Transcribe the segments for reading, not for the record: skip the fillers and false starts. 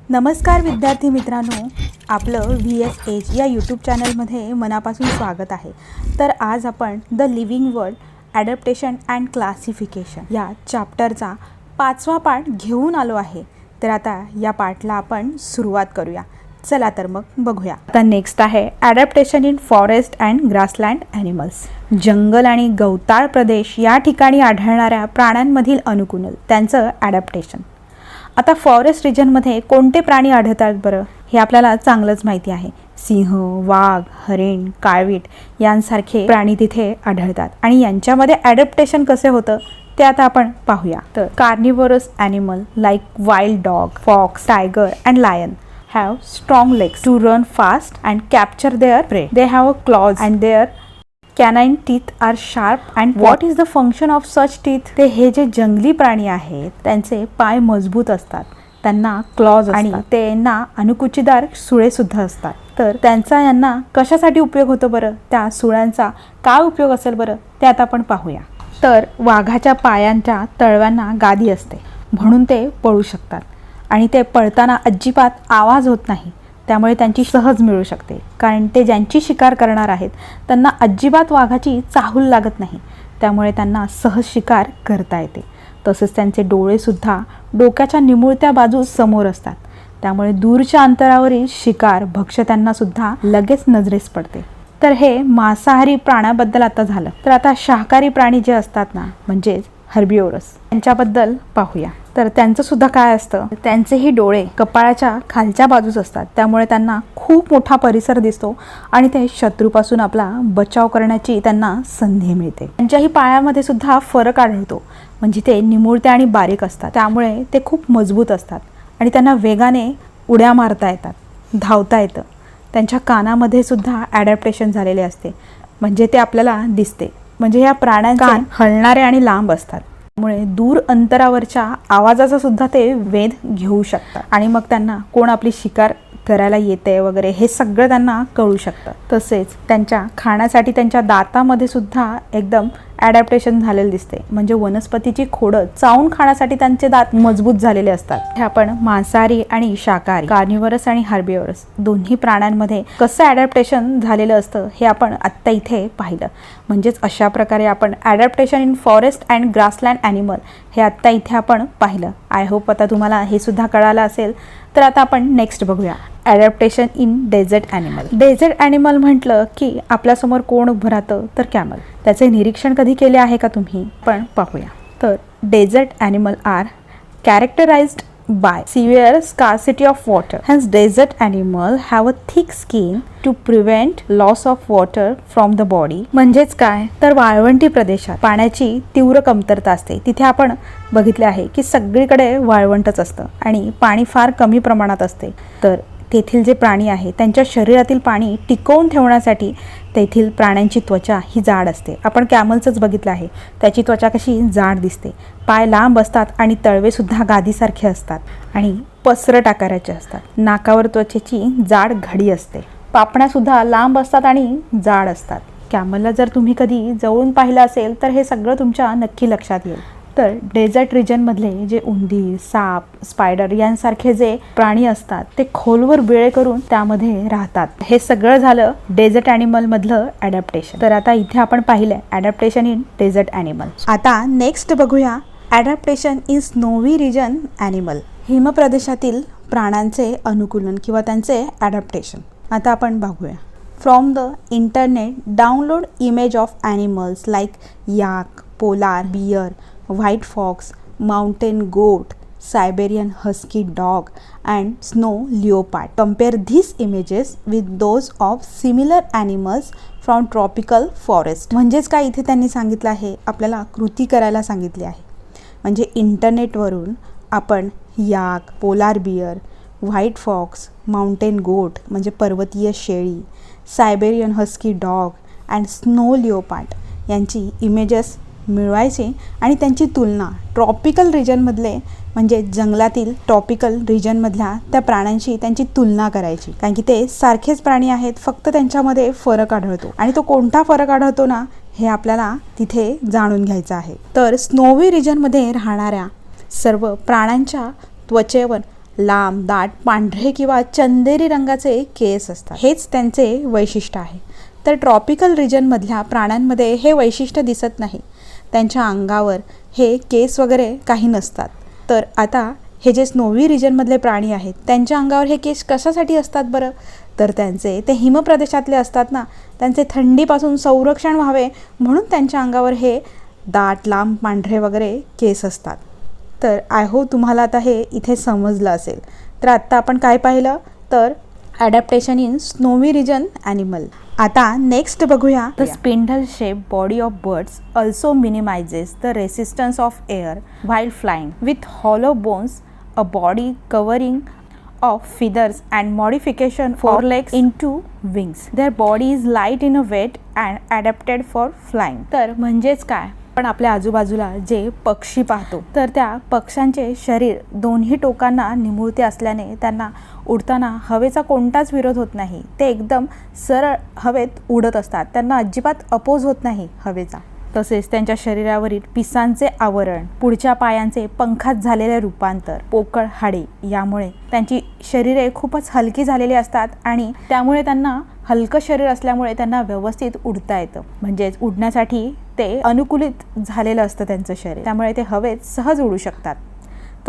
नमस्कार विद्यार्थी मित्रांनो, आपलं VSH या यूट्यूब चॅनलमध्ये मनापासून स्वागत आहे। तर आज आपण the living world adaptation and classification या चॅप्टरचा 5वा पार्ट घेऊन आलो आहे। तर आता या पार्टला आपण सुरुवात करूया। चला तर मग बघूया। आता नेक्स्ट आहे adaptation in forest and grassland animals. जंगल आणि गवताळ प्रदेश या ठिकाणी आढळणाऱ्या प्राण्यांमधील अनुकूलन, त्यांचं ॲडॅप्टेशन। आता फॉरेस्ट रिजनमध्ये कोणते प्राणी आढळतात बरं, हे आपल्याला चांगलंच माहिती आहे। सिंह, वाघ, हरिण, काळवीट यांसारखे प्राणी तिथे आढळतात आणि यांच्यामध्ये ॲडॅप्टेशन कसे होतं ते आता आपण पाहूया। तर carnivorous animal like wild dog, fox, tiger and lion have strong legs to run fast and capture their prey. They have a claws and their canine teeth are sharp. And what is the function of such teeth? ते हे जे जंगली प्राणी आहेत त्यांचे पाय मजबूत असतात, त्यांना क्लॉज आणि त्यांना अनुकुचीदार सुळे सुद्धा असतात। तर त्यांचा यांना कशासाठी उपयोग होतो बरं, त्या सुळ्यांचा काय उपयोग असेल बरं ते आता आपण पाहूया। तर वाघाच्या पायांच्या तळव्यांना गादी असते म्हणून ते पळू शकतात आणि ते पळताना अजिबात आवाज होत नाही, त्यामुळे त्यांची सहज मिळू शकते। कारण ते ज्यांची शिकार करणार आहेत त्यांना अजिबात वाघाची चाहूल लागत नाही, त्यामुळे त्यांना सहज शिकार करता येते। तसेच त्यांचे डोळेसुद्धा डोक्याच्या निमुळत्या बाजूस समोर असतात, त्यामुळे दूरच्या अंतरावरील शिकार भक्ष्य त्यांना सुद्धा लगेच नजरेस पडते। तर हे मांसाहारी प्राण्याबद्दल आता झालं। तर आता शाकाहारी प्राणी जे असतात ना, म्हणजेच हर्बिओरस, त्यांच्याबद्दल पाहूया। तर त्यांचं सुद्धा काय असतं, त्यांचेही डोळे कपाळाच्या खालच्या बाजूस असतात, त्यामुळे त्यांना खूप मोठा परिसर दिसतो आणि ते शत्रूपासून आपला बचाव करण्याची त्यांना संधी मिळते। त्यांच्याही पायामध्ये सुद्धा फरक आढळतो, म्हणजे ते निमुळते आणि बारीक असतात, त्यामुळे ते खूप मजबूत असतात आणि त्यांना वेगाने उड्या मारता येतात, धावता येतं। त्यांच्या कानामध्ये सुद्धा ॲडॅप्टेशन झालेले असते, म्हणजे ते आपल्याला दिसते। म्हणजे या प्राण्यांचे कान हलणारे आणि लांब असतात, त्यामुळे दूर अंतरावरच्या आवाजाचा सुद्धा ते वेध घेऊ शकतात आणि मग त्यांना कोण आपली शिकार करायला येते वगैरे हे सगळं त्यांना कळू शकतं। तसेच त्यांच्या खाण्यासाठी त्यांच्या दातामध्ये सुद्धा एकदम ॲडॅप्टेशन झालेलं दिसते, म्हणजे वनस्पतीची खोडं चावून खाण्यासाठी त्यांचे दात मजबूत झालेले असतात। हे आपण मांसाहारी आणि शाकाहारी, कार्निवरस आणि हर्बिओरस दोन्ही प्राण्यांमध्ये कसं ॲडॅप्टेशन झालेलं असतं हे आपण आत्ता इथे पाहिलं। म्हणजेच अशा प्रकारे आपण adaptation in forest and grassland animal हे आत्ता इथे आपण पाहिलं। आय होप आता तुम्हाला हे सुद्धा कळालं असेल। तर आता आपण नेक्स्ट बघूया, adaptation in desert animal. Desert animal म्हटलं की आपल्यासमोर कोण उभं राहतं, तर कॅमल। त्याचे निरीक्षण कधी केले आहे का तुम्ही, पण पाहूया। तर desert animal are characterized by severe scarcity of water. Hence desert animal have a thick skin to prevent loss of water from the body. म्हणजेच काय, तर वाळवंटी प्रदेशात पाण्याची तीव्र कमतरता असते। तिथे आपण बघितले आहे की सगळीकडे वाळवंटच असतं आणि पाणी फार कमी प्रमाणात असते। तर तेथील जे प्राणी आहे त्यांच्या शरीरातील पाणी टिकवून ठेवण्यासाठी तेथील प्राण्यांची त्वचा ही जाड असते। आपण कॅमलचंच बघितलं आहे, त्याची त्वचा कशी जाड दिसते, पाय लांब असतात आणि तळवे सुद्धा गादीसारखे असतात आणि पसरट आकाराचे असतात। नाकावर त्वचेची जाड घडी असते, पापण्या सुद्धा लांब असतात आणि जाड असतात। कॅमलला जर तुम्ही कधी जवळून पाहिलं असेल तर हे सगळं तुमच्या नक्की लक्षात येईल। तर डेझर्ट रिजनमधले जे उंदीर, साप, स्पायडर यांसारखे जे प्राणी असतात ते खोलवर वेळ करून त्यामध्ये राहतात। हे सगळं झालं डेझर्ट ॲनिमल मधलं ॲडॅप्टेशन। तर आता इथे आपण पाहिलं ॲडॅप्टेशन इन डेझर्ट ॲनिमल। आता नेक्स्ट बघूया adaptation in snowy region animal. हिमप्रदेशातील प्राण्यांचे अनुकूलन किंवा त्यांचे ॲडॅप्टेशन आता आपण बघूया। From the internet download image of animals like yak, polar bear, white fox, mountain goat, Siberian husky dog and snow leopard. Compare these images with those of similar animals from tropical forest. म्हणजेच काय इथे त्यांनी सांगितलं आहे, आपल्याला कृती करायला सांगितली आहे। म्हणजे इंटरनेटवरून आपण yak, polar bear, white fox, mountain goat म्हणजे पर्वतीय शेळी, Siberian husky dog and snow leopard यांची इमेजेस मिळवायची आणि त्यांची तुलना ट्रॉपिकल रिजनमधले म्हणजे जंगलातील ट्रॉपिकल रिजनमधल्या त्या प्राण्यांशी त्यांची तुलना करायची। कारण की ते सारखेच प्राणी आहेत, फक्त त्यांच्यामध्ये फरक आढळतो आणि तो कोणता फरक आढळतो ना हे आपल्याला तिथे जाणून घ्यायचं आहे। तर स्नोवी रिजनमध्ये राहणाऱ्या सर्व प्राण्यांच्या त्वचेवर लांब, दाट, पांढरे किंवा चंदेरी रंगाचे केस असतात. हेच त्यांचे वैशिष्ट्य आहे. तर ट्रॉपिकल रिजनमधल्या प्राण्यांमध्ये हे वैशिष्ट्य दिसत नाही. त्यांच्या अंगावर हे केस वगैरे काही नसतात. तर आता हे जे स्नोवी रिजनमधले प्राणी आहेत त्यांच्या अंगावर हे केस कशासाठी असतात बरं? तर ते हिमप्रदेशातले असतात ना, त्यांचे थंडीपासून संरक्षण व्हावे म्हणून त्यांच्या अंगावर हे दाट, लांब, पांढरे वगैरे केस असतात. तर आय होप तुम्हाला आता हे इथे समजलं असेल. तर आत्ता आपण काय पाहिलं तर adaptation in snowy region animal. आता नेक्स्ट बघूया. The spindle shape body of birds also minimizes the resistance of air while flying with hollow bones, a body covering of feathers and modification for legs into wings. Their body is light in a weight and adapted for flying. तर म्हणजेच काय, आपण आपल्या आजूबाजूला जे पक्षी पाहतो तर त्या पक्ष्यांचे शरीर दोन्ही टोकांना निमुळते असल्याने त्यांना उडताना हवेचा कोणताच विरोध होत नाही. ते एकदम सरळ हवेत उडत असतात. त्यांना अजिबात अपोज होत नाही हवेचा. तसेच त्यांच्या शरीरावरील पिसांचे आवरण, पुढच्या पायांचे पंखात झालेले रूपांतर, पोकळ हाडे यामुळे त्यांची शरीरे खूपच हलकी झालेली असतात आणि त्यामुळे त्यांना हलकं शरीर असल्यामुळे त्यांना व्यवस्थित उडता येतं. म्हणजेच उडण्यासाठी ते अनुकूलित झालेलं असतं त्यांचं शरीर, त्यामुळे ते हवेत सहज उडू शकतात.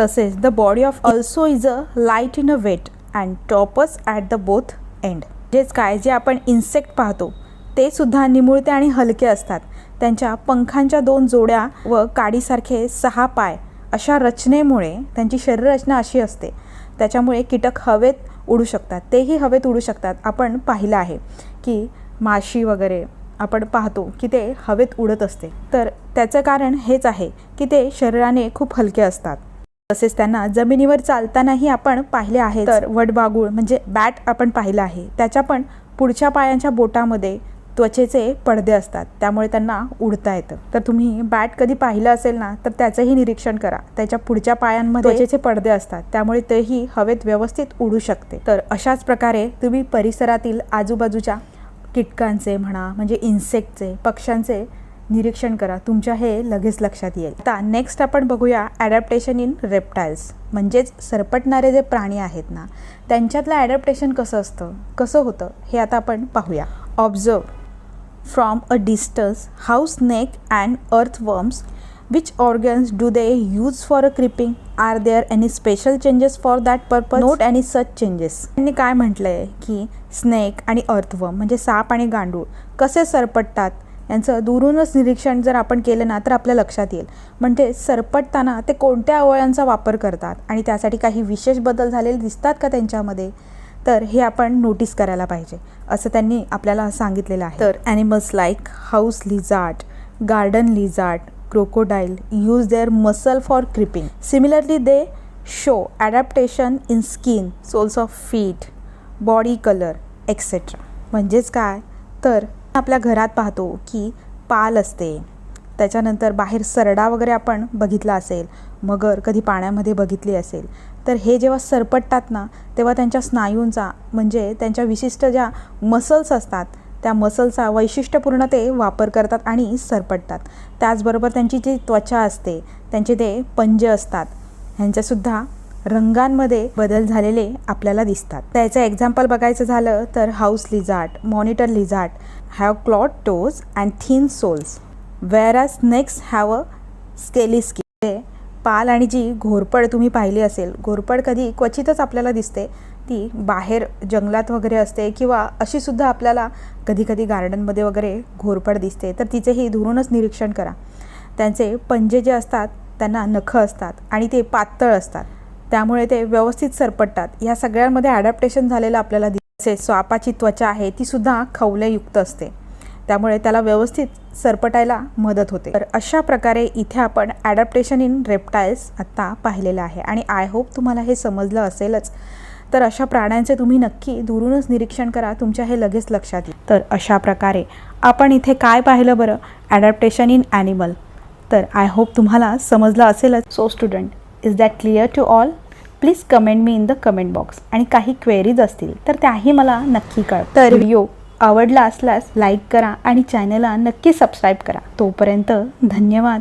तसेच the body of also is a light in a weight and tapers at the both end. म्हणजेच काय, जे आपण इन्सेक्ट पाहतो ते सुद्धा निमुळते आणि हलके असतात. त्यांच्या पंखांच्या 2 जोड्या व काडीसारखे 6 पाय अशा रचनेमुळे त्यांची शरीररचना अशी असते. त्याच्यामुळे कीटक हवेत उडू शकतात. तेही हवेत उडू शकतात. आपण पाहिलं आहे की माशी वगैरे आपण पाहतो की ते हवेत उडत असते. तर त्याचं कारण हेच आहे की ते शरीराने खूप हलके असतात. तसेच त्यांना जमिनीवर चालतानाही आपण पाहिले आहे. तर वटवाघूळ म्हणजे बॅट आपण पाहिलं आहे. त्याच्या पण पुढच्या पायांच्या बोटामध्ये त्वचेचे पडदे असतात, त्यामुळे त्यांना उडता येतं. तर तुम्ही बॅट कधी पाहिलं असेल ना तर त्याचंही निरीक्षण करा. त्याच्या पुढच्या पायांमध्ये त्वचेचे पडदे असतात, त्यामुळे तेही हवेत व्यवस्थित उडू शकते. तर अशाच प्रकारे तुम्ही परिसरातील आजूबाजूच्या कीटकांचे म्हणा म्हणजे इन्सेक्टचे, पक्ष्यांचे निरीक्षण करा. तुमच्या हे लगेच लक्षात येईल. आता नेक्स्ट आपण बघूया ॲडॅप्टेशन इन रेप्टाइल्स. म्हणजेच सरपटणारे जे प्राणी आहेत ना त्यांच्यातलं ॲडॅप्टेशन कसं होतं हे आता आपण पाहूया. Observe from a distance how snake and earthworms, which organs do they use for a creeping? Are there any special changes for that purpose? Note any such changes. त्यांनी काय म्हटलंय की स्नेक आणि अर्थवर्म म्हणजे साप आणि गांडूळ कसे सरपटतात यांचं दुरूनच निरीक्षण जर आपण केलं ना तर आपल्या लक्षात येईल. म्हणजे सरपटताना ते कोणत्या अवयवांचा वापर करतात आणि त्यासाठी काही विशेष बदल झालेले दिसतात का त्यांच्यामध्ये, तर हे आपण नोटीस करायला पाहिजे असं त्यांनी आपल्याला सांगितलेलं आहे. तर animals like house lizard, garden lizard, crocodile use their muscle for creeping. Similarly they show adaptation in skin, soles of feet, body colour etcetera. म्हणजेच काय, तर आपल्या घरात पाहतो की पाल असते, त्याच्यानंतर बाहेर सरडा वगैरे आपण बघितला असेल, मगर कधी पाण्यामध्ये बघितली असेल. तर हे जेव्हा सरपटतात ना तेव्हा त्यांच्या स्नायूंचा म्हणजे त्यांच्या विशिष्ट ज्या मसल्स असतात त्या मसल्सचा वैशिष्ट्यपूर्ण ते वापर करतात आणि सरपटतात. त्याचबरोबर त्यांची जी त्वचा असते, त्यांचे ते पंजे असतात, ह्यांच्यासुद्धा रंगांमध्ये बदल झालेले आपल्याला दिसतात. त्याचं एक्झाम्पल बघायचं झालं तर house lizard, monitor lizard have clawed toes and thin soles, whereas snakes have a scaly skin. पाल आणि जी घोरपड तुम्ही पाहिली असेल, घोरपड कधी क्वचितच आपल्याला दिसते, ती बाहेर जंगलात वगैरे असते किंवा अशी सुद्धा आपल्याला कधी कधी गार्डनमध्ये वगैरे घोरपड दिसते. तर तिचेही दुरूनच निरीक्षण करा. त्यांचे पंजे जे असतात त्यांना नखं असतात आणि ते पातळ असतात, त्यामुळे ते व्यवस्थित सरपटतात. या सगळ्यांमध्ये ॲडॅप्टेशन झालेलं आपल्याला दिसते. सापाची त्वचा आहे ती सुद्धा खवलेयुक्त असते, त्यामुळे त्याला व्यवस्थित सरपटायला मदत होते. तर अशा प्रकारे इथे आपण ॲडॅप्टेशन इन रेप्टाइल्स आत्ता पाहिलेलं आहे आणि आय होप तुम्हाला हे समजलं असेलच. तर अशा प्राण्यांचे तुम्ही नक्की दुरूनच निरीक्षण करा, तुमच्या हे लगेच लक्षात येईल. तर अशा प्रकारे आपण इथे काय पाहिलं बरं, ॲडॅप्टेशन इन ॲनिमल. तर आय होप तुम्हाला समजलं असेलच. So student, is that clear to all? Please comment me in the comment box. आणि काही क्वेरीज असतील तर त्याही मला नक्की कळवा. तर व्हिडिओ आवडला असल्यास लाईक करा आणि चॅनलला नक्की सबस्क्राईब करा. तोपर्यंत धन्यवाद.